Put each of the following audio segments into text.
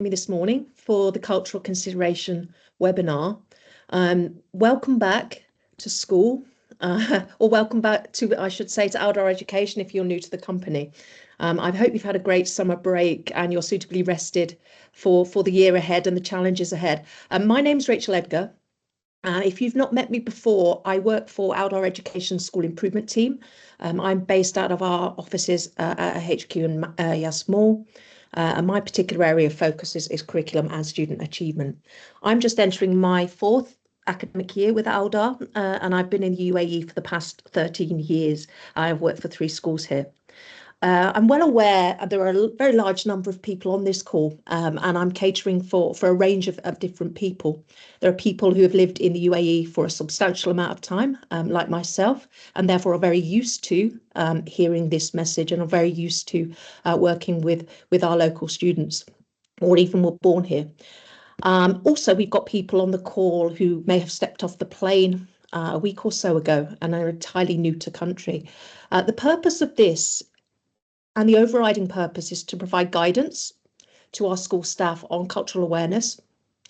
Me this morning for the cultural consideration webinar. Welcome back to school, or welcome back to, I should say, to outdoor education if you're new to the company. I hope you've had a great summer break and you're suitably rested for the year ahead and the challenges ahead. My name's Rachel Edgar. If you've not met me before, I work for Outdoor Education School Improvement Team. I'm based out of our offices at HQ in Yas Mall. And my particular area of focus is curriculum and student achievement. I'm just entering my fourth academic year with Aldar, and I've been in the UAE for the past 13 years. I've worked for 3 schools here. I'm well aware there are a very large number of people on this call, and I'm catering for a range of different people. There are people who have lived in the UAE for a substantial amount of time, like myself, and therefore are very used to hearing this message and are very used to working with our local students, or even were born here. Also, we've got people on the call who may have stepped off the plane a week or so ago and are entirely new to country. The purpose of this and the overriding purpose is to provide guidance to our school staff on cultural awareness.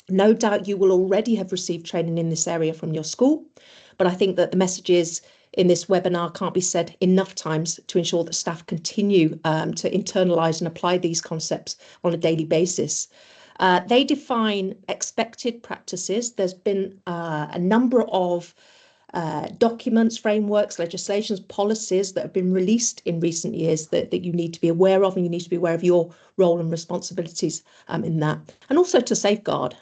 No doubt you will already have received training in this area from your school, but I think that the messages in this webinar can't be said enough times to ensure that staff continue to internalise and apply these concepts on a daily basis. They define expected practices. There's been a number of documents, frameworks, legislations, policies that have been released in recent years that you need to be aware of, and you need to be aware of your role and responsibilities in that, and also to safeguard,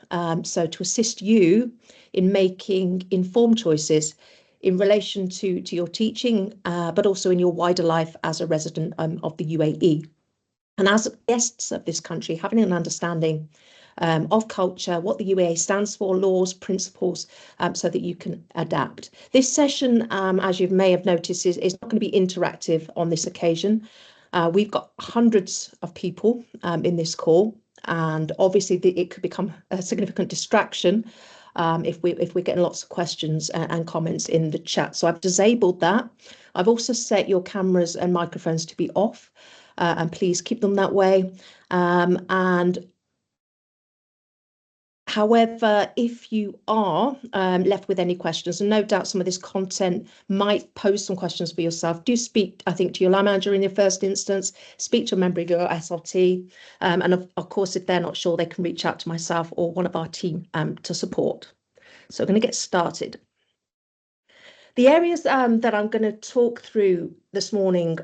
so to assist you in making informed choices in relation to your teaching, but also in your wider life as a resident of the UAE. And as guests of this country, having an understanding of culture, what the UAE stands for, laws, principles, so that you can adapt. This session, as you may have noticed, is not going to be interactive on this occasion. We've got hundreds of people in this call, and obviously it could become a significant distraction if we're getting lots of questions and comments in the chat. So I've disabled that. I've also set your cameras and microphones to be off, and please keep them that way. And however, if you are left with any questions, and no doubt some of this content might pose some questions for yourself, do speak, I think, to your line manager in your first instance, speak to a member of your SLT, and of course, if they're not sure, they can reach out to myself or one of our team to support. So I'm going to get started. The areas that I'm going to talk through this morning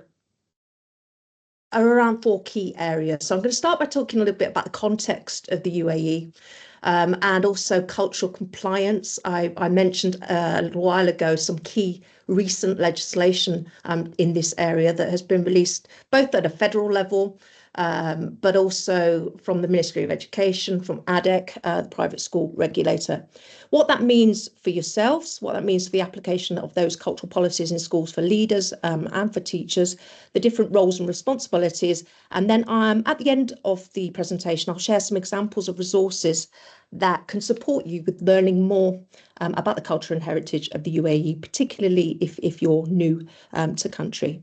are around 4 key areas. So I'm going to start by talking a little bit about the context of the UAE. And also cultural compliance. I mentioned a little while ago some key recent legislation in this area that has been released both at a federal level, but also from the Ministry of Education, from ADEC, the private school regulator. What that means for yourselves, what that means for the application of those cultural policies in schools for leaders and for teachers, the different roles and responsibilities. And then at the end of the presentation, I'll share some examples of resources that can support you with learning more about the culture and heritage of the UAE, particularly if you're new to country.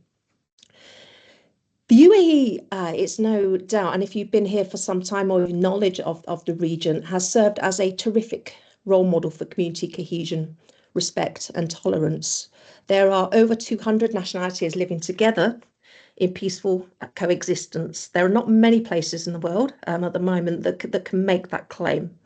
The UAE, it's no doubt, and if you've been here for some time or knowledge of the region, has served as a terrific role model for community cohesion, respect and tolerance. There are over 200 nationalities living together in peaceful coexistence. There are not many places in the world at the moment that can make that claim.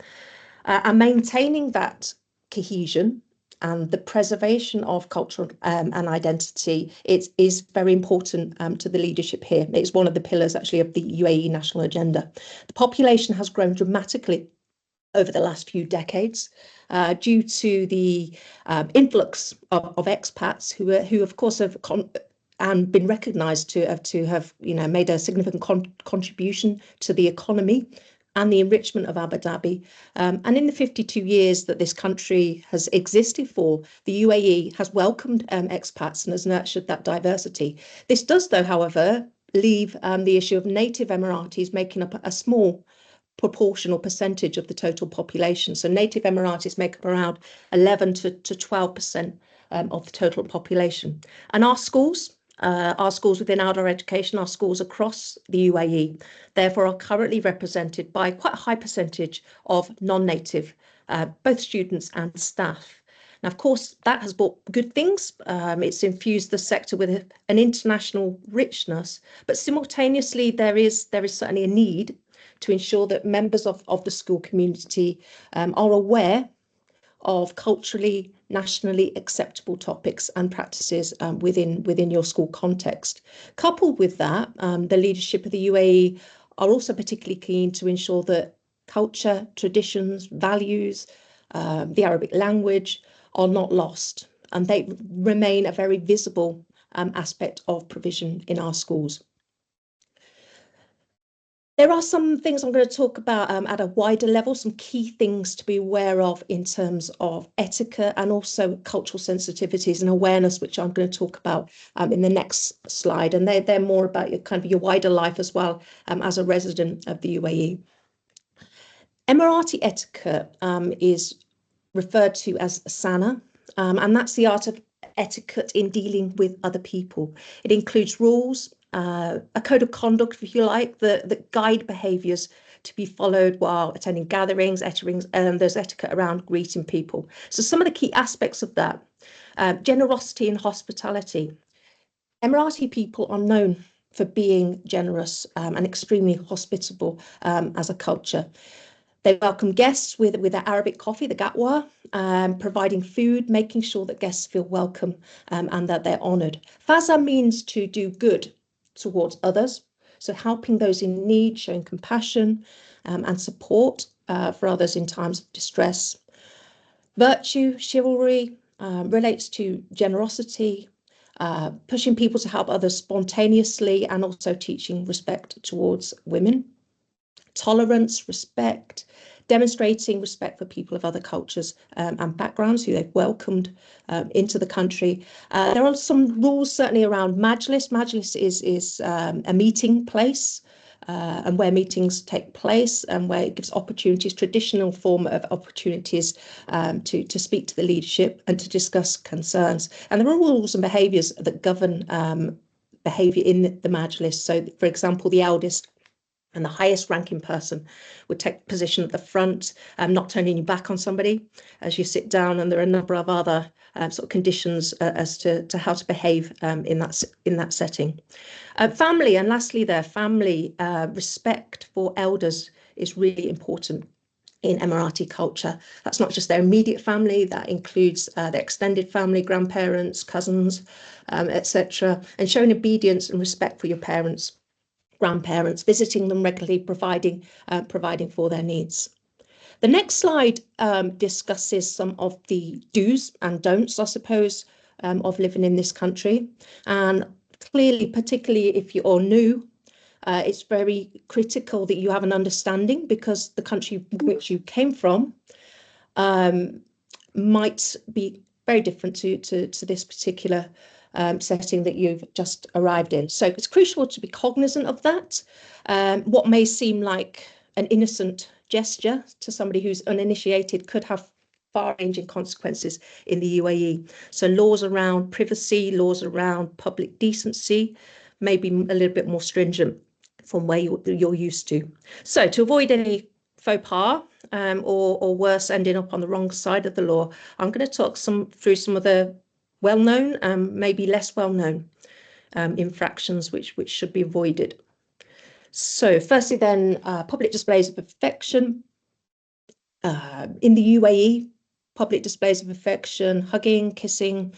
And maintaining that cohesion and the preservation of culture and identity is very important to the leadership here. It's one of the pillars actually of the UAE national agenda. The population has grown dramatically over the last few decades due to the influx of expats who of course have and been recognised to have made a significant contribution to the economy and the enrichment of Abu Dhabi. And in the 52 years that this country has existed for, the UAE has welcomed expats and has nurtured that diversity. This does, though, however, leave the issue of native Emiratis making up a small proportional percentage of the total population. So native Emiratis make up around 11 to 12% of the total population. And our schools Our schools within outdoor education, our schools across the UAE, therefore are currently represented by quite a high percentage of non-native, both students and staff. Now, of course, that has brought good things. It's infused the sector with an international richness, but simultaneously there is certainly a need to ensure that members of the school community are aware of culturally, nationally acceptable topics and practices within your school context. Coupled with that, the leadership of the UAE are also particularly keen to ensure that culture, traditions, values, the Arabic language are not lost, and they remain a very visible aspect of provision in our schools. There are some things I'm going to talk about at a wider level, some key things to be aware of in terms of etiquette and also cultural sensitivities and awareness, which I'm going to talk about in the next slide. And they're more about your kind of your wider life as well as a resident of the UAE. Emirati etiquette is referred to as sana, and that's the art of etiquette in dealing with other people. It includes rules, a code of conduct, if you like, that guide behaviours to be followed while attending gatherings, etterings, and there's etiquette around greeting people. So some of the key aspects of that, generosity and hospitality. Emirati people are known for being generous and extremely hospitable as a culture. They welcome guests with their Arabic coffee, the gatwa, providing food, making sure that guests feel welcome and that they're honoured. Faza means to do good towards others, so helping those in need, showing compassion and support for others in times of distress. Virtue, chivalry, relates to generosity, pushing people to help others spontaneously, and also teaching respect towards women. Tolerance, respect, demonstrating respect for people of other cultures and backgrounds who they've welcomed into the country. There are some rules certainly around majlis. Majlis is a meeting place and where meetings take place and where it gives opportunities, traditional form of opportunities to speak to the leadership and to discuss concerns. And there are rules and behaviours that govern behaviour in the majlis. So, for example, the eldest and the highest ranking person would take position at the front, not turning your back on somebody as you sit down. And there are a number of other sort of conditions as to how to behave in that setting. Family, and lastly there, family, respect for elders is really important in Emirati culture. That's not just their immediate family, that includes their extended family, grandparents, cousins, etc. And showing obedience and respect for your parents, grandparents, visiting them regularly, providing for their needs. The next slide discusses some of the do's and don'ts, I suppose, of living in this country. And clearly, particularly if you're new, it's very critical that you have an understanding, because the country which you came from might be very different to this particular setting that you've just arrived in. So it's crucial to be cognizant of that. What may seem like an innocent gesture to somebody who's uninitiated could have far-ranging consequences in the UAE. So laws around privacy, laws around public decency may be a little bit more stringent from where you're used to. So to avoid any faux pas or worse, ending up on the wrong side of the law, I'm going to talk through some of the well-known and maybe less well-known infractions which should be avoided. So firstly then, public displays of affection. In the UAE, public displays of affection, hugging, kissing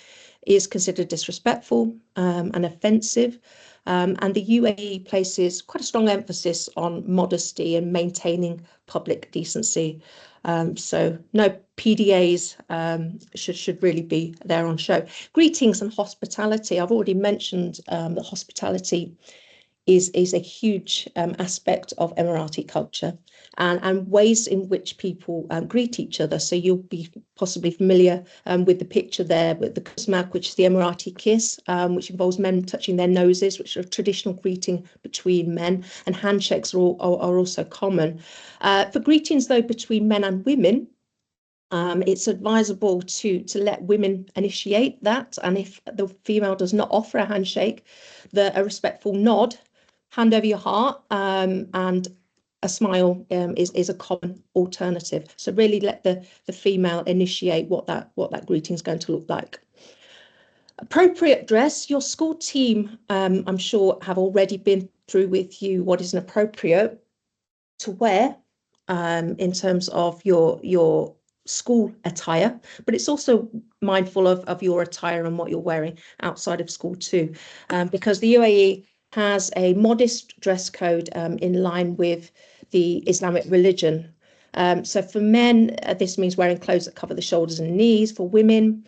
is considered disrespectful and offensive. And the UAE places quite a strong emphasis on modesty and maintaining public decency. So no PDAs should really be there on show. Greetings and hospitality. I've already mentioned that hospitality is a huge aspect of Emirati culture and ways in which people greet each other. So you'll be possibly familiar with the picture there with the kusmak, which is the Emirati kiss, which involves men touching their noses, which are a traditional greeting between men, and handshakes are also common. For greetings, though, between men and women, It's advisable to let women initiate that, and if the female does not offer a handshake, a respectful nod, hand over your heart, and a smile is a common alternative. So really let the female initiate what that greeting is going to look like. Appropriate dress. Your school team, I'm sure, have already been through with you what is appropriate to wear in terms of your school attire, but it's also mindful of your attire and what you're wearing outside of school too, because the UAE has a modest dress code in line with the Islamic religion. So for men, this means wearing clothes that cover the shoulders and knees. For women,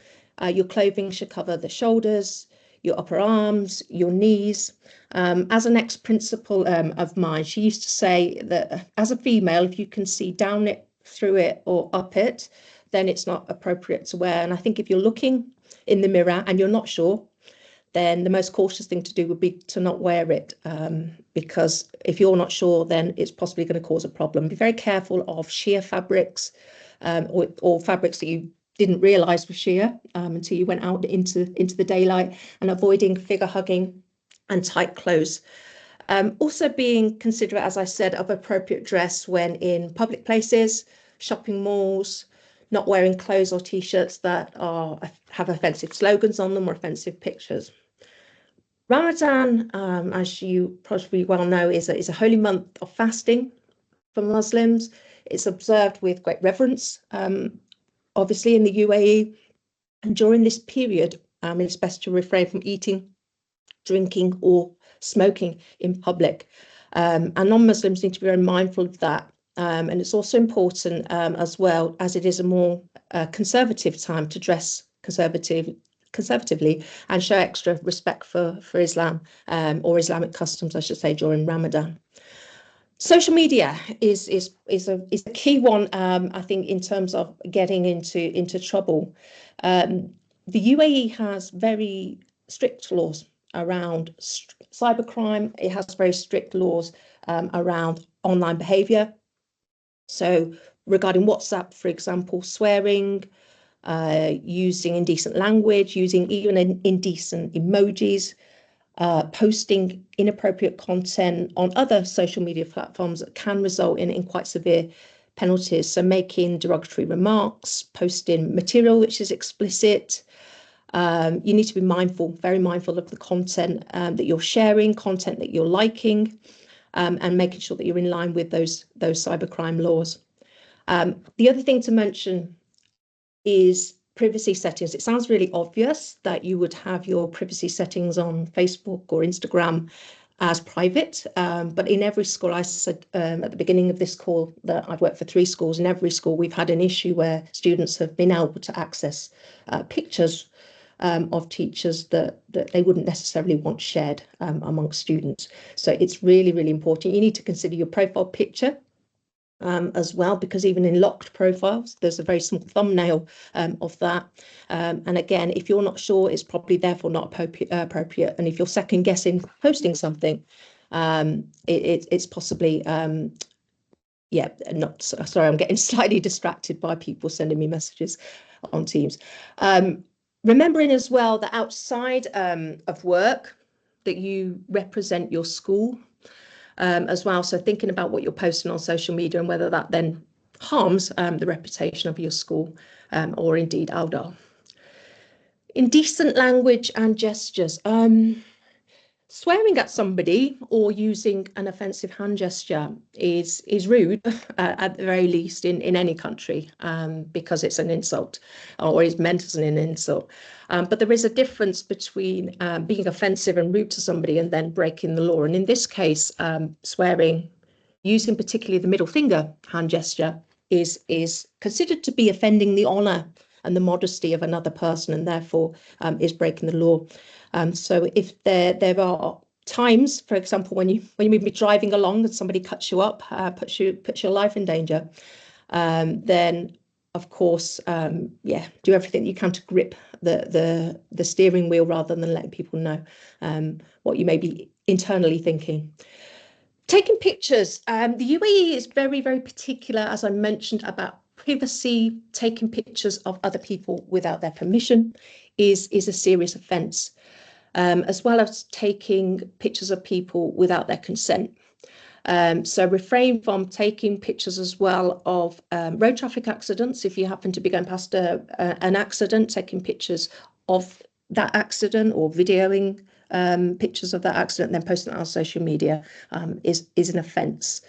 your clothing should cover the shoulders, your upper arms, your knees. As an ex-principal of mine, she used to say that as a female, if you can see down it, through it, or up it, then it's not appropriate to wear. And I think if you're looking in the mirror and you're not sure, then the most cautious thing to do would be to not wear it, because if you're not sure, then it's possibly going to cause a problem. Be very careful of sheer fabrics, or fabrics that you didn't realise were sheer until you went out into the daylight, and avoiding figure hugging and tight clothes. Also being considerate, as I said, of appropriate dress when in public places, shopping malls, not wearing clothes or t-shirts that have offensive slogans on them or offensive pictures. Ramadan, as you probably well know, is a holy month of fasting for Muslims. It's observed with great reverence, obviously in the UAE. And during this period, it's best to refrain from eating, drinking, or smoking in public. And non-Muslims need to be very mindful of that. And it's also important as well, as it is a more conservative time, to dress conservatively and show extra respect for Islam, or Islamic customs, I should say, during Ramadan. Social media is a key one, I think, in terms of getting into trouble. The UAE has very strict laws around cybercrime. It has very strict laws around online behaviour. So regarding WhatsApp, for example, swearing, using indecent language, using even indecent emojis, posting inappropriate content on other social media platforms that can result in quite severe penalties. So making derogatory remarks, posting material which is explicit. You need to be mindful, very mindful of the content that you're sharing, content that you're liking, and making sure that you're in line with those cybercrime laws. The other thing to mention is privacy settings. It sounds really obvious that you would have your privacy settings on Facebook or Instagram as private, but in every school, I said at the beginning of this call that I've worked for 3 schools. In every school, we've had an issue where students have been able to access pictures of teachers that they wouldn't necessarily want shared amongst students. So it's really, really important. You need to consider your profile picture as well, because even in locked profiles, there's a very small thumbnail of that. And again, if you're not sure, it's probably therefore not appropriate. And if you're second guessing posting something, it's possibly, yeah, not, sorry, I'm getting slightly distracted by people sending me messages on Teams. Remembering as well that outside of work, that you represent your school as well. So thinking about what you're posting on social media and whether that then harms the reputation of your school or indeed Aldar. Indecent language and gestures. Swearing at somebody or using an offensive hand gesture is rude at the very least in any country, because it's an insult, or is meant as an insult. But there is a difference between being offensive and rude to somebody and then breaking the law. And in this case, swearing, using particularly the middle finger hand gesture, is considered to be offending the honour and the modesty of another person, and therefore is breaking the law. So if there are times, for example, when you may be driving along and somebody cuts you up, puts your life in danger, then of course, yeah, do everything you can to grip the steering wheel rather than letting people know what you may be internally thinking. Taking pictures. The UAE is very, very particular, as I mentioned, about privacy, taking pictures of other people without their permission is a serious offence, as well as taking pictures of people without their consent. So refrain from taking pictures as well of road traffic accidents. If you happen to be going past an accident, taking pictures of that accident or videoing pictures of that accident and then posting it on social media is an offence.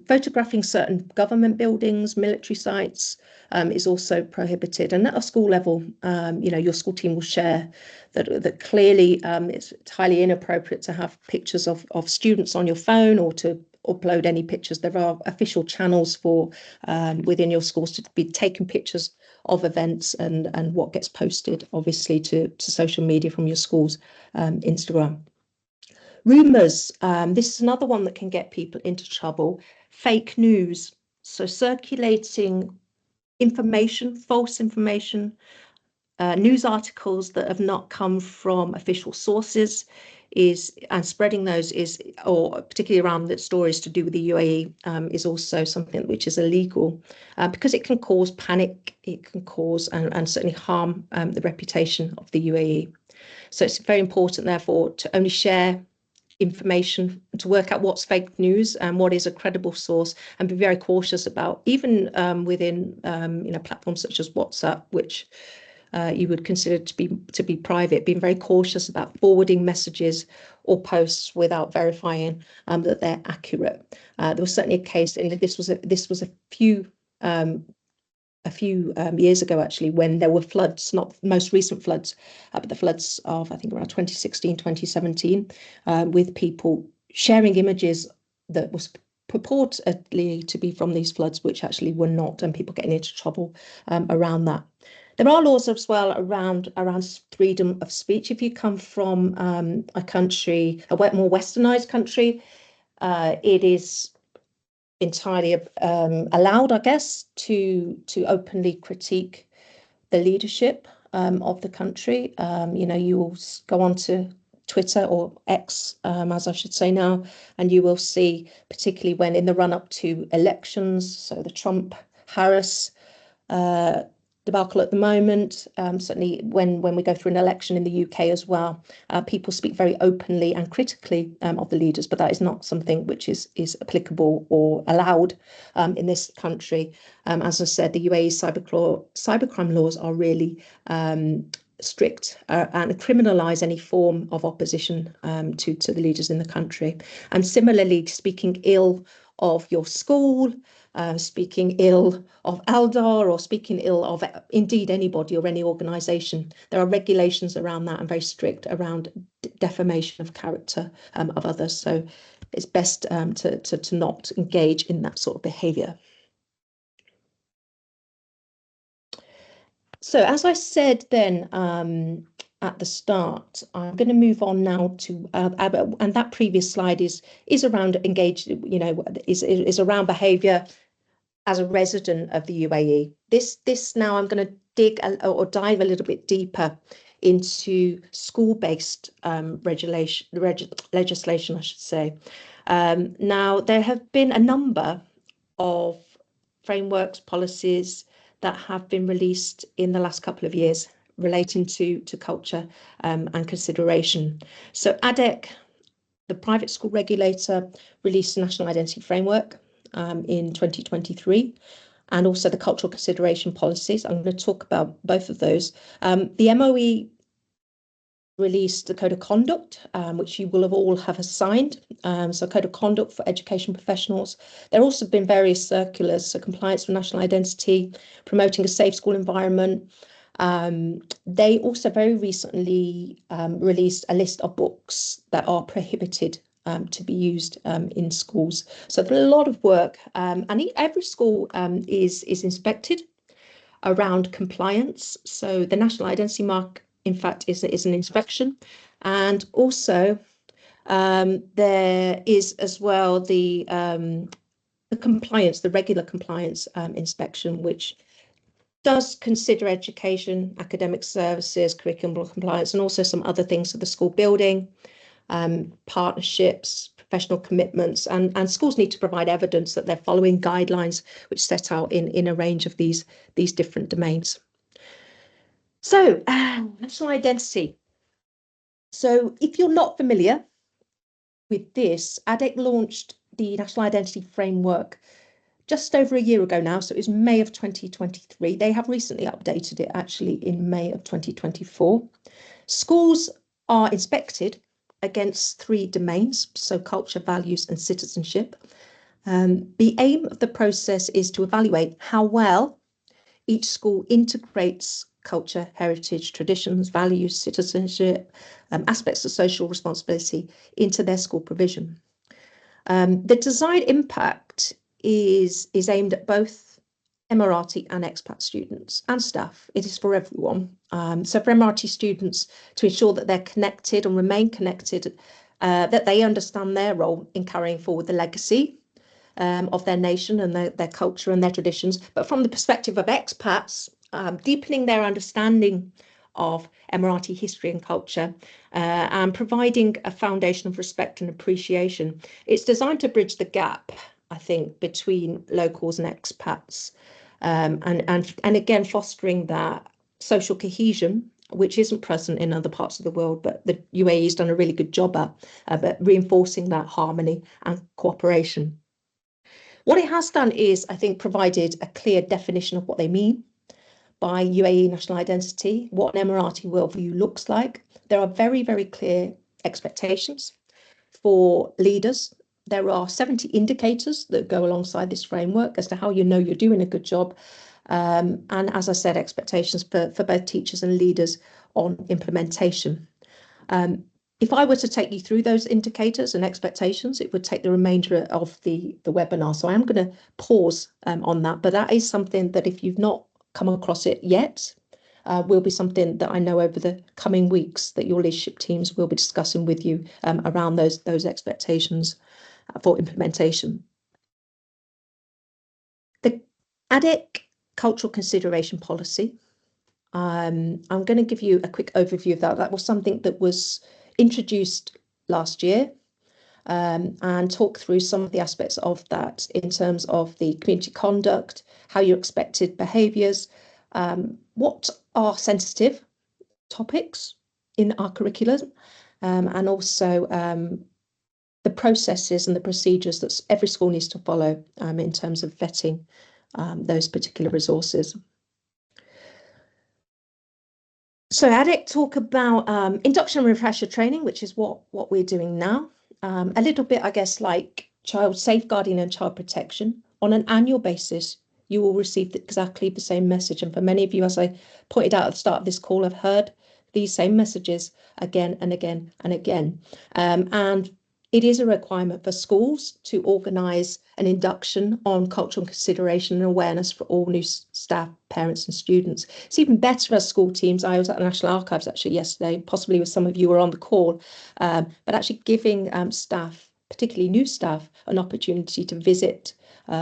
Photographing certain government buildings, military sites is also prohibited. And at a school level, your school team will share that clearly it's highly inappropriate to have pictures of students on your phone or to upload any pictures. There are official channels for within your schools to be taking pictures of events and what gets posted, obviously, to social media from your school's Instagram. Rumours, this is another one that can get people into trouble. Fake news, so circulating information, false information, news articles that have not come from official sources and spreading those or particularly around the stories to do with the UAE is also something which is illegal because it can cause panic, it can cause and certainly harm the reputation of the UAE. So it's very important, therefore, to only share information, to work out what's fake news and what is a credible source, and be very cautious about, even within platforms such as WhatsApp, which you would consider to be private, being very cautious about forwarding messages or posts without verifying that they're accurate. There was certainly a case, and this was a few years ago, actually, when there were floods, not the most recent floods, but the floods of, I think, around 2016, 2017, with people sharing images that was purportedly to be from these floods, which actually were not, and people getting into trouble around that. There are laws as well around freedom of speech. If you come from a country, a more westernized country, it is entirely allowed, I guess, to openly critique the leadership of the country. You will go on to Twitter, or X, as I should say now, and you will see, particularly when in the run-up to elections, so the Trump-Harris debacle at the moment, certainly when we go through an election in the UK as well, people speak very openly and critically of the leaders, but that is not something which is applicable or allowed in this country. As I said, the UAE cybercrime laws are really strict and criminalise any form of opposition to the leaders in the country. And similarly, speaking ill of your school, speaking ill of Aldar, or speaking ill of indeed anybody or any organisation. There are regulations around that and very strict around defamation of character of others. So it's best to not engage in that sort of behaviour. So as I said then at the start, I'm going to move on now to and that previous slide is around is around behaviour as a resident of the UAE. This now I'm going to dig or dive a little bit deeper into school-based legislation, I should say. Now, there have been a number of frameworks, policies that have been released in the last couple of years relating to culture and consideration. So ADEC, the private school regulator, released a national identity framework in 2023, and also the cultural consideration policies. I'm going to talk about both of those. The MOE released the code of conduct, which you will have all signed. So code of conduct for education professionals. There have also been various circulars, so compliance with national identity, promoting a safe school environment. They also very recently released a list of books that are prohibited to be used in schools. So there's a lot of work, and every school is inspected around compliance. So the national identity mark, in fact, is an inspection, and also there is as well the compliance, the regular compliance inspection, which does consider education, academic services, curriculum compliance, and also some other things for the school building, partnerships, professional commitments, and schools need to provide evidence that they're following guidelines which set out in a range of these different domains. So, national identity. So if you're not familiar with this, ADEC launched the National Identity Framework just over a year ago now, so it was May of 2023. They have recently updated it actually in May of 2024. Schools are inspected against 3 domains, so culture, values and citizenship. The aim of the process is to evaluate how well each school integrates culture, heritage, traditions, values, citizenship, aspects of social responsibility into their school provision. The design impact is aimed at both Emirati and expat students and staff. It is for everyone. So for Emirati students, to ensure that they're connected and remain connected, that they understand their role in carrying forward the legacy of their nation and their culture and their traditions. But from the perspective of expats, deepening their understanding of Emirati history and culture, and providing a foundation of respect and appreciation. It's designed to bridge the gap, I think, between locals and expats, and again fostering that social cohesion, which isn't present in other parts of the world, but the UAE has done a really good job at reinforcing that harmony and cooperation. What it has done is, I think, provided a clear definition of what they mean by UAE national identity, what an Emirati worldview looks like. There are very, very clear expectations for leaders. There are 70 indicators that go alongside this framework as to how you know you're doing a good job. And as I said, expectations for both teachers and leaders on implementation. If I were to take you through those indicators and expectations, it would take the remainder of the webinar. So I am going to pause on that, but that is something that if you've not come across it yet, will be something that I know over the coming weeks that your leadership teams will be discussing with you around those expectations for implementation. The ADEC cultural consideration policy. I'm going to give you a quick overview of that. That was something that was introduced last year, and talk through some of the aspects of that in terms of the community conduct, how your expected behaviours, what are sensitive topics in our curriculum, and also the processes and the procedures that every school needs to follow in terms of vetting those particular resources. So ADEC talk about induction and refresher training, which is what we're doing now. A little bit, I guess, like child safeguarding and child protection. On an annual basis, you will receive exactly the same message. And for many of you, as I pointed out at the start of this call, have heard these same messages again and again and again. And it is a requirement for schools to organise an induction on cultural consideration and awareness for all new staff, parents and students. It's even better as school teams. I was at the National Archives actually yesterday, possibly with some of you were on the call, but actually giving staff, particularly new staff, an opportunity to visit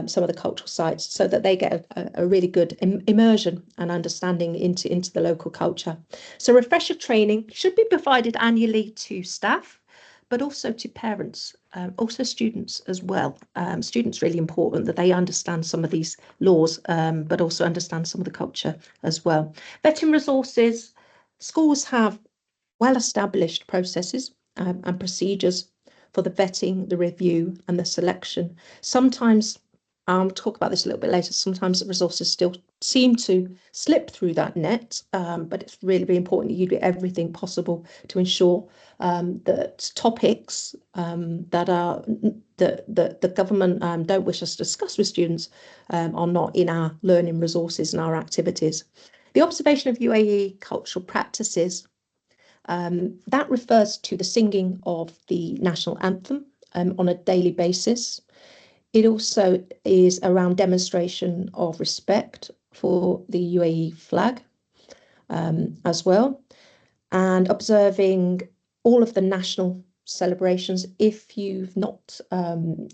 some of the cultural sites so that they get a really good immersion and understanding into the local culture. So refresher training should be provided annually to staff, but also to parents, also students as well. Students really important that they understand some of these laws, but also understand some of the culture as well. Vetting resources, schools have well-established processes and procedures for the vetting, the review and the selection. Sometimes, I'll talk about this a little bit later, sometimes the resources still seem to slip through that net, but it's really, really important that you do everything possible to ensure that topics that the government don't wish us to discuss with students are not in our learning resources and our activities. The observation of UAE cultural practices, that refers to the singing of the national anthem on a daily basis. It also is around demonstration of respect for the UAE flag as well, and observing all of the national celebrations. If you've not,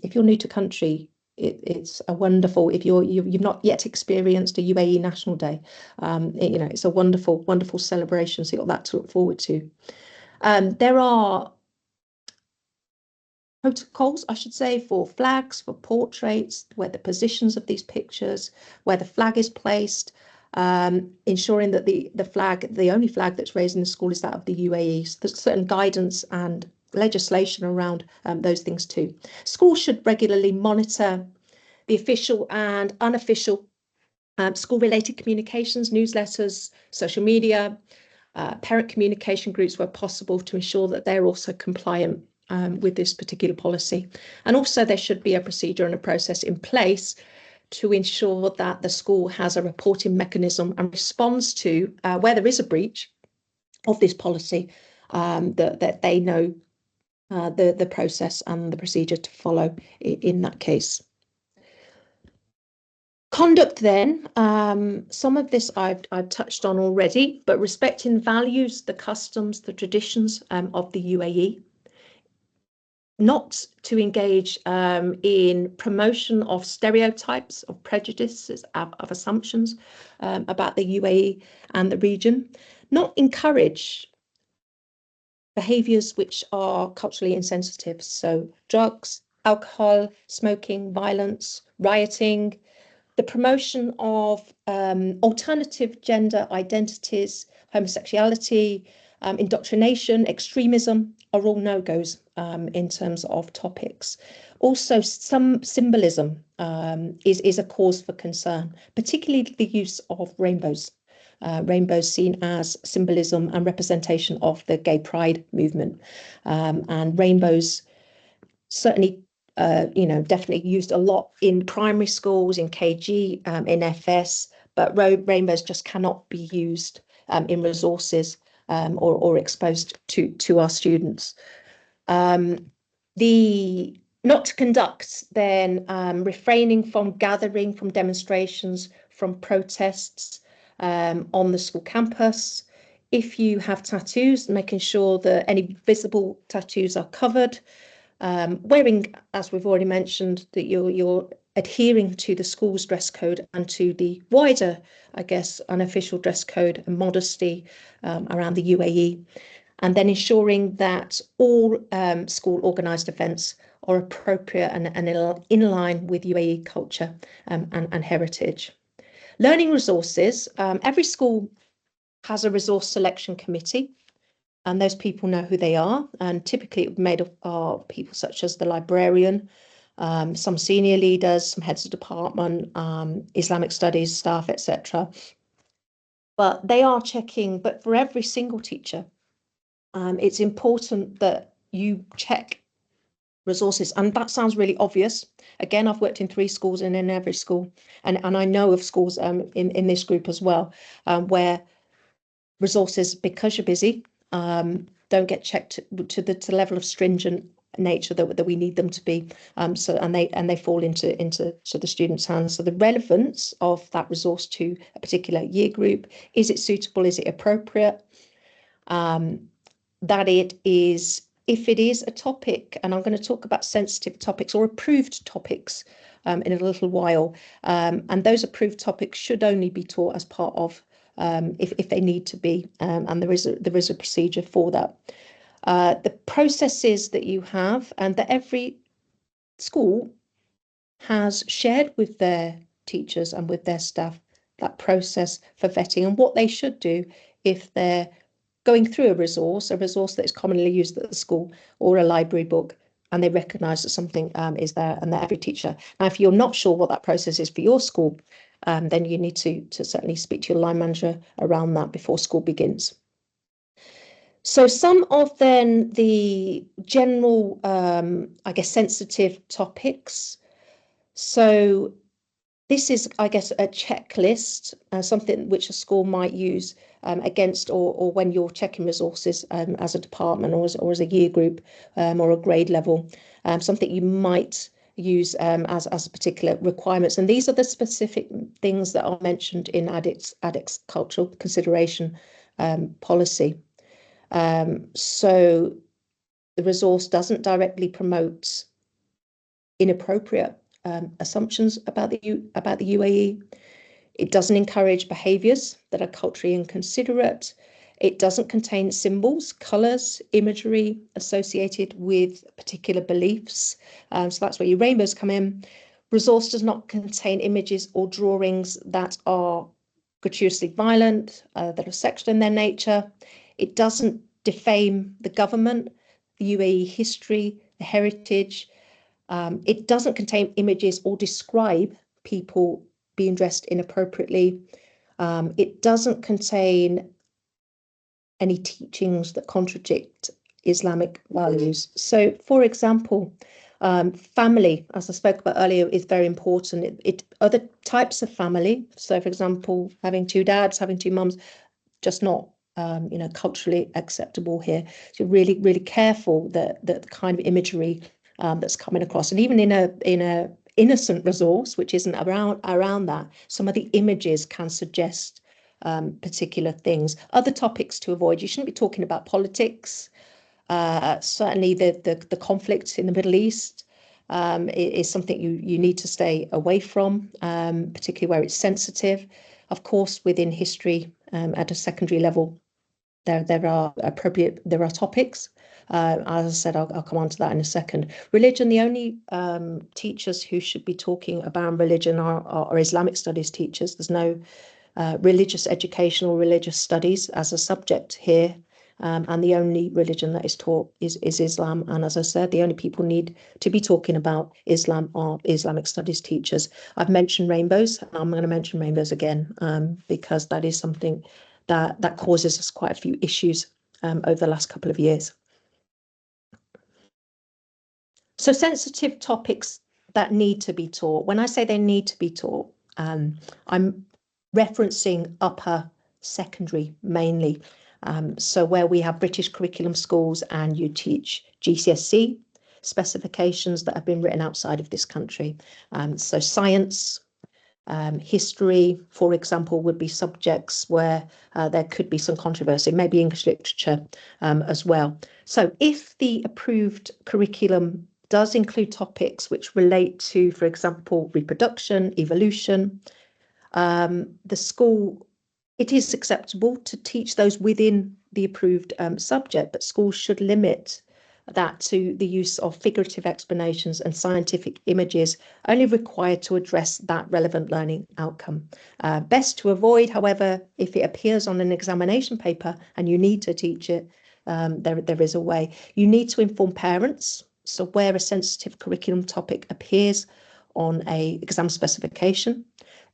if you're new to country, it's a wonderful. If you've not yet experienced a UAE National Day, you know, it's a wonderful celebration. So you've got that to look forward to. There are protocols, I should say, for flags, for portraits, where the positions of these pictures, where the flag is placed, ensuring that the flag, the only flag that's raised in the school is that of the UAE. So there's certain guidance and legislation around those things too. Schools should regularly monitor the official and unofficial school-related communications, newsletters, social media, parent communication groups where possible, to ensure that they're also compliant with this particular policy. And also there should be a procedure and a process in place to ensure that the school has a reporting mechanism and responds to where there is a breach of this policy, that they know the process and the procedure to follow in that case. Conduct then, some of this I've touched on already, but respecting values, the customs, the traditions of the UAE, not to engage in promotion of stereotypes, of prejudices, of assumptions about the UAE and the region, not encourage behaviours which are culturally insensitive, so drugs, alcohol, smoking, violence, rioting, the promotion of alternative gender identities, homosexuality, indoctrination, extremism are all no-goes in terms of topics. Also, some symbolism is a cause for concern, particularly the use of rainbows. Rainbows seen as symbolism and representation of the gay pride movement. And rainbows certainly definitely used a lot in primary schools, in KG, in FS, but rainbows just cannot be used in resources or exposed to our students. The not to conduct, then refraining from gathering, from demonstrations, from protests on the school campus. If you have tattoos, making sure that any visible tattoos are covered. Wearing, as we've already mentioned, that you're adhering to the school's dress code and to the wider, I guess, unofficial dress code and modesty around the UAE, and then ensuring that all school organised events are appropriate and in line with UAE culture and heritage. Learning resources. Every school has a resource selection committee, and those people know who they are, and typically it's made of people such as the librarian, some senior leaders, some heads of department, Islamic studies staff, etc. But they are checking, but for every single teacher, it's important that you check resources. And that sounds really obvious. Again, I've worked in 3 schools and in every school, and I know of schools in this group as well, where resources, because you're busy, don't get checked to the level of stringent nature that we need them to be. And they fall into the students' hands. So the relevance of that resource to a particular year group, is it suitable? Is it appropriate? That it is, if it is a topic, and I'm going to talk about sensitive topics or approved topics in a little while, and those approved topics should only be taught as part of if they need to be, and there is a procedure for that. The processes that you have, and that every school has shared with their teachers and with their staff, that process for vetting and what they should do if they're going through a resource that is commonly used at the school, or a library book, and they recognise that something is there, and that every teacher. Now, if you're not sure what that process is for your school, then you need to certainly speak to your line manager around that before school begins. So some of then the general, I guess, sensitive topics. So this is, I guess, a checklist, something which a school might use against or when you're checking resources as a department or as a year group or a grade level, something you might use as particular requirements. And these are the specific things that are mentioned in ADIC's cultural consideration policy. So the resource doesn't directly promote inappropriate assumptions about the UAE. It doesn't encourage behaviours that are culturally inconsiderate. It doesn't contain symbols, colours, imagery associated with particular beliefs. So that's where your rainbows come in. Resource does not contain images or drawings that are gratuitously violent, that are sexual in their nature. It doesn't defame the government, the UAE history, the heritage. It doesn't contain images or describe people being dressed inappropriately. It doesn't contain any teachings that contradict Islamic values. So, for example, family, as I spoke about earlier, is very important. Other types of family. So, for example, having two dads, having two mums, just not culturally acceptable here. So, really, really careful that the kind of imagery that's coming across, and even in a innocent resource, which isn't around that, some of the images can suggest particular things. Other topics to avoid: you shouldn't be talking about politics. Certainly, the conflict in the Middle East is something you need to stay away from, particularly where it's sensitive. Of course, within history at a secondary level, there are topics. As I said, I'll come on to that in a second. Religion, the only teachers who should be talking about religion are Islamic studies teachers. There's no religious education or religious studies as a subject here. And the only religion that is taught is Islam. And as I said, the only people need to be talking about Islam are Islamic studies teachers. I've mentioned rainbows, and I'm going to mention rainbows again because that is something that causes us quite a few issues over the last couple of years. So sensitive topics that need to be taught. When I say they need to be taught, I'm referencing upper secondary mainly. So where we have British curriculum schools and you teach GCSE specifications that have been written outside of this country. So science, history, for example, would be subjects where there could be some controversy, maybe English literature as well. So if the approved curriculum does include topics which relate to, for example, reproduction, evolution, the school, it is acceptable to teach those within the approved subject, but schools should limit that to the use of figurative explanations and scientific images only required to address that relevant learning outcome. Best to avoid, however, if it appears on an examination paper and you need to teach it, there is a way. You need to inform parents. So where a sensitive curriculum topic appears on a exam specification,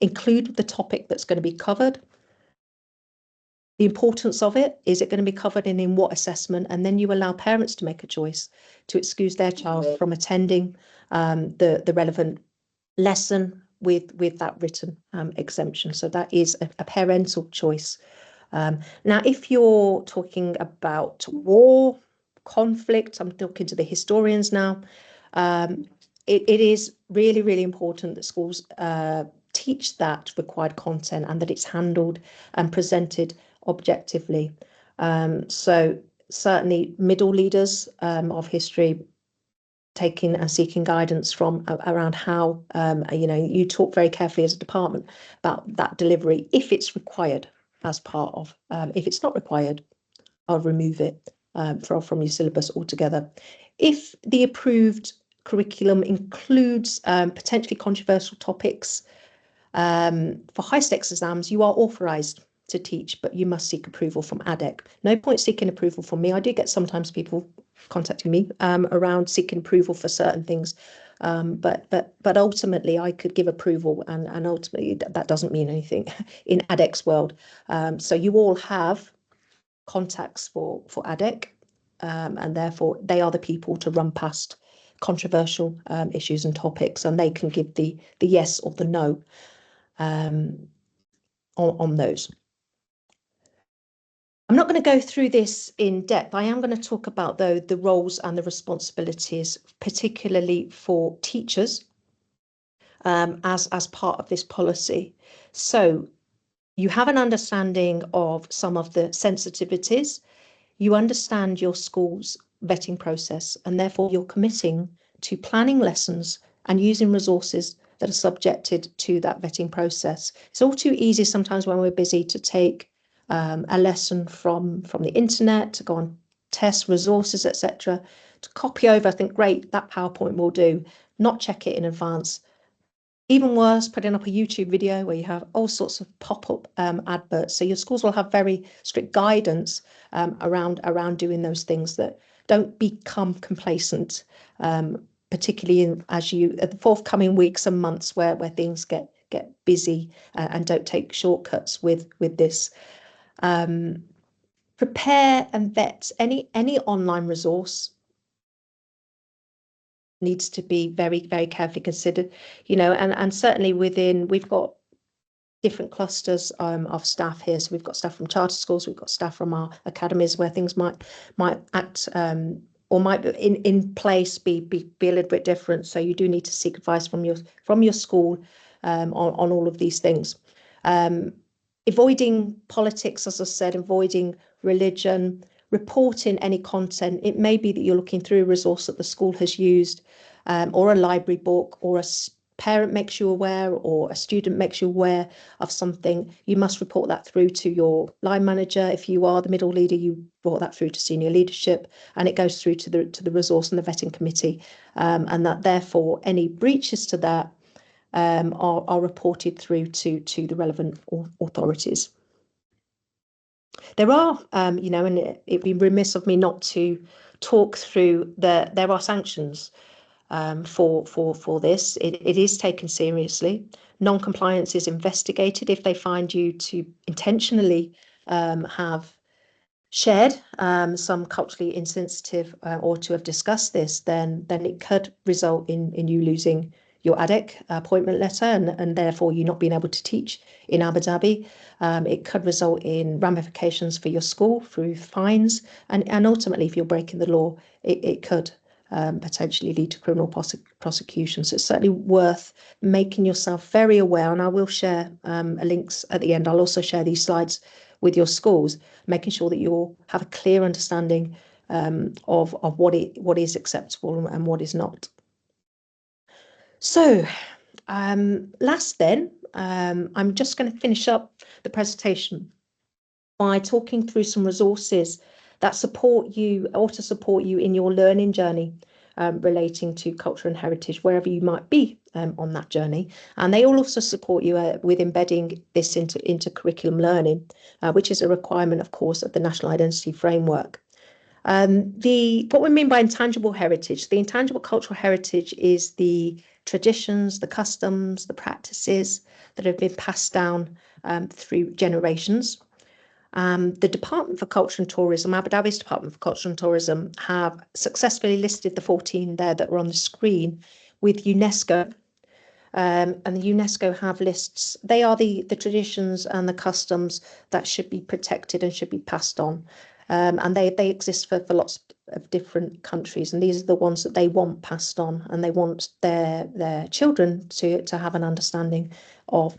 include the topic that's going to be covered. The importance of it, is it going to be covered in what assessment? And then you allow parents to make a choice to excuse their child from attending the relevant lesson with that written exemption. So that is a parental choice. Now, if you're talking about war, conflict, I'm talking to the historians now, it is really, really important that schools teach that required content and that it's handled and presented objectively. So certainly middle leaders of history taking and seeking guidance from around how, you talk very carefully as a department about that delivery, if it's required as part of, if it's not required, I'll remove it from your syllabus altogether. If the approved curriculum includes potentially controversial topics for high stakes exams, you are authorised to teach, but you must seek approval from ADEC. No point seeking approval from me. I do get sometimes people contacting me around seeking approval for certain things, but ultimately I could give approval, and ultimately that doesn't mean anything in ADEC's world. So you all have contacts for ADEC, and therefore they are the people to run past controversial issues and topics, and they can give the yes or the no on those. I'm not going to go through this in depth. I am going to talk about, though, the roles and the responsibilities, particularly for teachers, as part of this policy. So you have an understanding of some of the sensitivities. You understand your school's vetting process, and therefore you're committing to planning lessons and using resources that are subjected to that vetting process. It's all too easy sometimes when we're busy to take a lesson from the internet, to go on test resources, etc., to copy over, I think, great, that PowerPoint will do, not check it in advance. Even worse, putting up a YouTube video where you have all sorts of pop-up adverts. So your schools will have very strict guidance around doing those things. That don't become complacent, particularly as you at the forthcoming weeks and months where things get busy, and don't take shortcuts with this. Prepare and vet any online resource needs to be very, very carefully considered, and certainly we've got different clusters of staff here. So we've got staff from charter schools, we've got staff from our academies where things might act or might in place be a little bit different. So you do need to seek advice from your school on all of these things. Avoiding politics, as I said, avoiding religion, reporting any content. It may be that you're looking through a resource that the school has used, or a library book, or a parent makes you aware, or a student makes you aware of something. You must report that through to your line manager. If you are the middle leader, you brought that through to senior leadership, and it goes through to the resource and the vetting committee, and that therefore any breaches to that are reported through to the relevant authorities. There are, and it'd be remiss of me not to talk through there are sanctions for this. It is taken seriously. Non-compliance is investigated. If they find you to intentionally have shared some culturally insensitive or to have discussed this, then it could result in you losing your ADEC appointment letter, and therefore you not being able to teach in Abu Dhabi. It could result in ramifications for your school through fines, and ultimately, if you're breaking the law, it could potentially lead to criminal prosecution. So it's certainly worth making yourself very aware, and I will share links at the end. I'll also share these slides with your schools, making sure that you have a clear understanding of what is acceptable and what is not. So last then, I'm just going to finish up the presentation by talking through some resources that support you or to support you in your learning journey relating to culture and heritage, wherever you might be on that journey. And they all also support you with embedding this into curriculum learning, which is a requirement, of course, of the National Identity Framework. What we mean by intangible heritage, the intangible cultural heritage is the traditions, the customs, the practices that have been passed down through generations. The Department for Culture and Tourism, Abu Dhabi's Department for Culture and Tourism, have successfully listed the 14 there that were on the screen with UNESCO. And the UNESCO have lists. They are the traditions and the customs that should be protected and should be passed on. And they exist for lots of different countries, and these are the ones that they want passed on, and they want their children to have an understanding of.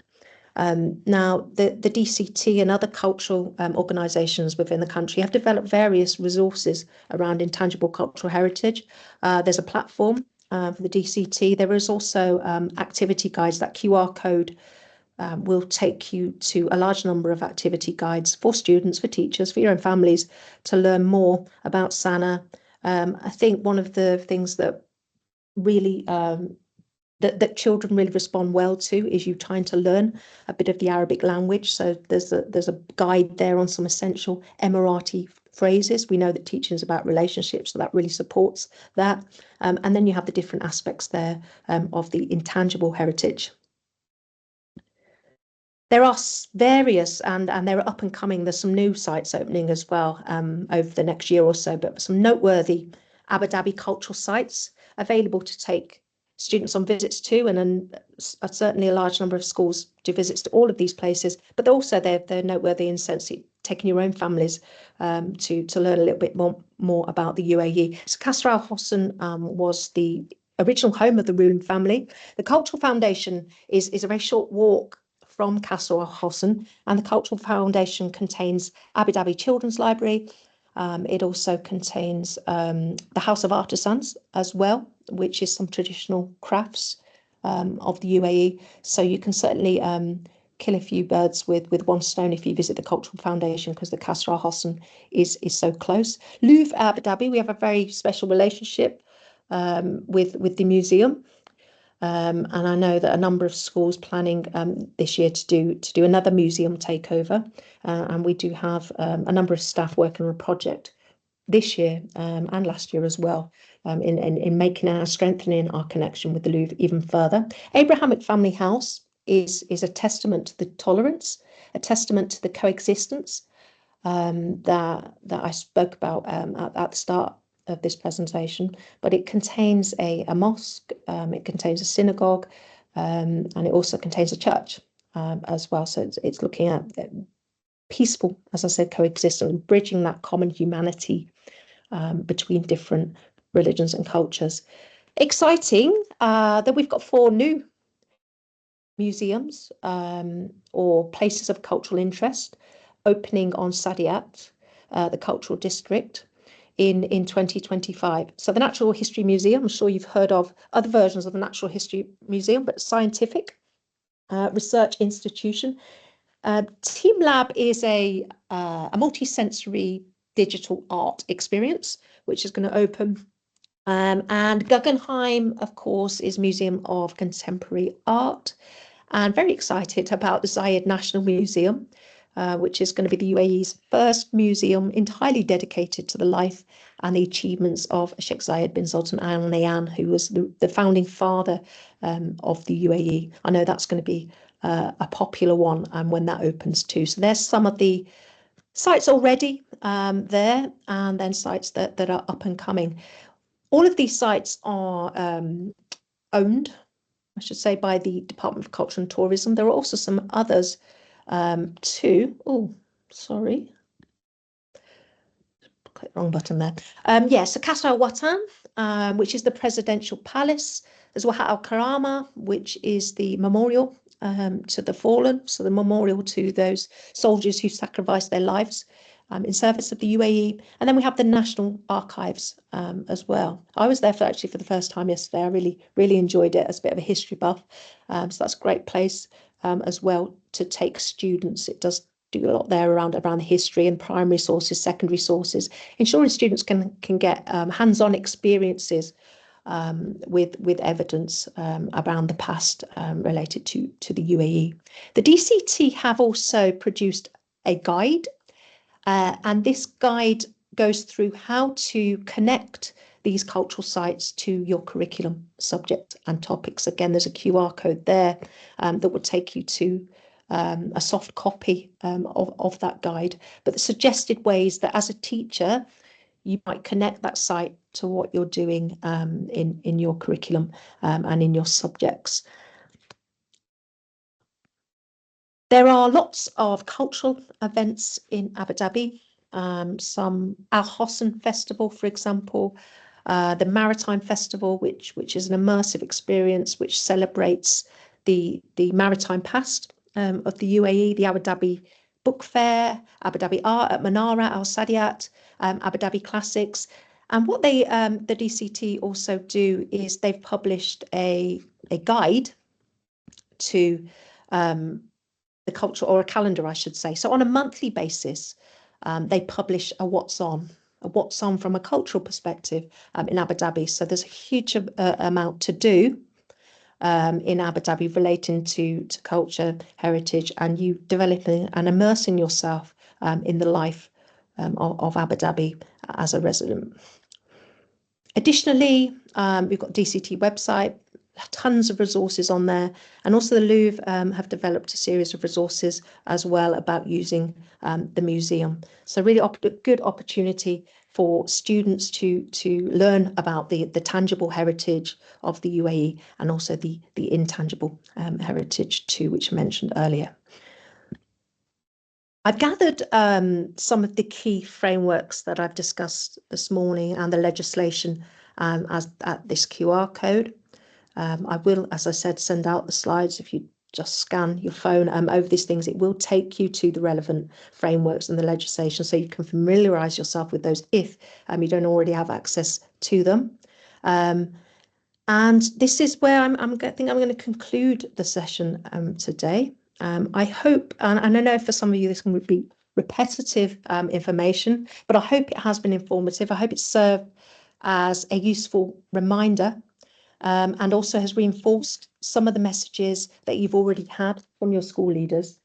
Now, the DCT and other cultural organisations within the country have developed various resources around intangible cultural heritage. There's a platform for the DCT. There is also activity guides. That QR code will take you to a large number of activity guides for students, for teachers, for your own families, to learn more about SANA. I think one of the things that really that children really respond well to is you trying to learn a bit of the Arabic language. So there's a guide there on some essential Emirati phrases. We know that teaching is about relationships, so that really supports that. And then you have the different aspects there of the intangible heritage. There are various, and they're up and coming. There's some new sites opening as well over the next year or so, but some noteworthy Abu Dhabi cultural sites available to take students on visits to, and then certainly a large number of schools do visits to all of these places. But also they're noteworthy in the sense that taking your own families to learn a little bit more about the UAE. So Qasr Al Hosn was the original home of the ruling family. The Cultural Foundation is a very short walk from Qasr Al Hosn, and the Cultural Foundation contains Abu Dhabi Children's Library. It also contains the House of Artisans as well, which is some traditional crafts of the UAE. So you can certainly kill a few birds with one stone if you visit the Cultural Foundation, because the Kasra Hosn is so close. Louvre Abu Dhabi, we have a very special relationship with the museum. And I know that a number of schools planning this year to do another museum takeover, and we do have a number of staff working on a project this year and last year as well, in making and strengthening our connection with the Louvre even further. Abrahamic Family House is a testament to the tolerance, a testament to the coexistence that I spoke about at the start of this presentation. But it contains a mosque, it contains a synagogue, and it also contains a church as well. So it's looking at peaceful, as I said, coexistence, bridging that common humanity between different religions and cultures. Exciting that we've got 4 new museums or places of cultural interest opening on Sadiat, the cultural district, in 2025. So the Natural History Museum, I'm sure you've heard of other versions of the Natural History Museum, but scientific research institution. Team Lab is a multi-sensory digital art experience, which is going to open. And Guggenheim, of course, is Museum of Contemporary Art. And very excited about the Zayed National Museum, which is going to be the UAE's first museum entirely dedicated to the life and the achievements of Sheikh Zayed bin Sultan Al Nahyan, who was the founding father of the UAE. I know that's going to be a popular one when that opens too. So there's some of the sites already there, and then sites that are up and coming. All of these sites are owned, I should say, by the Department of Culture and Tourism. There are also some others too. Oh, sorry. Click the wrong button there. Yes, so Qasr Al Watan, which is the presidential palace. There's Wahat Al Karama, which is the memorial to the fallen, so the memorial to those soldiers who sacrificed their lives in service of the UAE. And then we have the National Archives as well. I was there for the first time yesterday. I really enjoyed it as a bit of a history buff. So that's a great place as well to take students. It does do a lot there around the history and primary sources, secondary sources, ensuring students can get hands-on experiences with evidence around the past related to the UAE. The DCT have also produced a guide, and this guide goes through how to connect these cultural sites to your curriculum subject and topics. Again, there's a QR code there that will take you to a soft copy of that guide, but the suggested ways that as a teacher you might connect that site to what you're doing in your curriculum and in your subjects. There are lots of cultural events in Abu Dhabi, some Al Hosn Festival, for example, the Maritime Festival, which is an immersive experience which celebrates the maritime past of the UAE, the Abu Dhabi Book Fair, Abu Dhabi Art at Manara, Al Sadiat, Abu Dhabi Classics. And what the DCT also do is they've published a guide to the culture, or a calendar, I should say. So on a monthly basis, they publish a what's on from a cultural perspective in Abu Dhabi. So there's a huge amount to do in Abu Dhabi relating to culture, heritage, and you developing and immersing yourself in the life of Abu Dhabi as a resident. Additionally, we've got DCT website, tons of resources on there, and also the Louvre have developed a series of resources as well about using the museum. So really good opportunity for students to learn about the tangible heritage of the UAE and also the intangible heritage too, which I mentioned earlier. I've gathered some of the key frameworks that I've discussed this morning and the legislation at this QR code. I will, as I said, send out the slides. If you just scan your phone over these things, it will take you to the relevant frameworks and the legislation, so you can familiarise yourself with those if you don't already have access to them. And this is where I think I'm going to conclude the session today. I hope, and I know for some of you this can be repetitive information, but I hope it has been informative. I hope it's served as a useful reminder, and also has reinforced some of the messages that you've already had from your school leaders.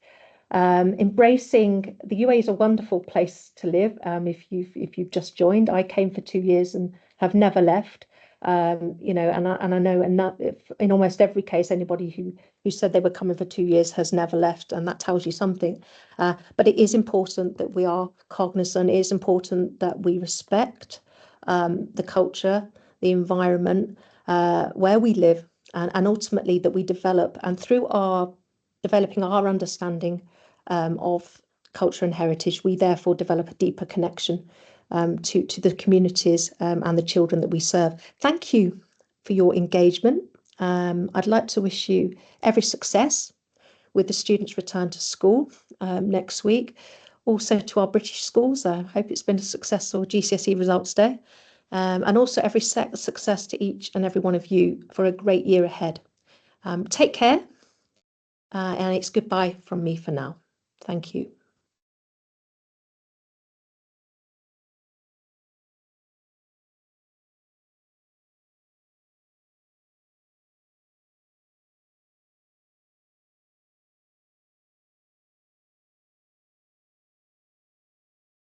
Embracing the UAE is a wonderful place to live. If you've just joined, I came for 2 years and have never left. And I know, and that in almost every case, anybody who said they were coming for 2 years has never left, and that tells you something. But it is important that we are cognizant. It is important that we respect the culture, the environment where we live, and ultimately that we develop, and through our developing our understanding of culture and heritage, we therefore develop a deeper connection to the communities and the children that we serve. Thank you for your engagement. I'd like to wish you every success with the students' return to school next week. Also to our British schools, I hope it's been a successful GCSE results day. And also every success to each and every one of you for a great year ahead. Take care, and it's goodbye from me for now. Thank you.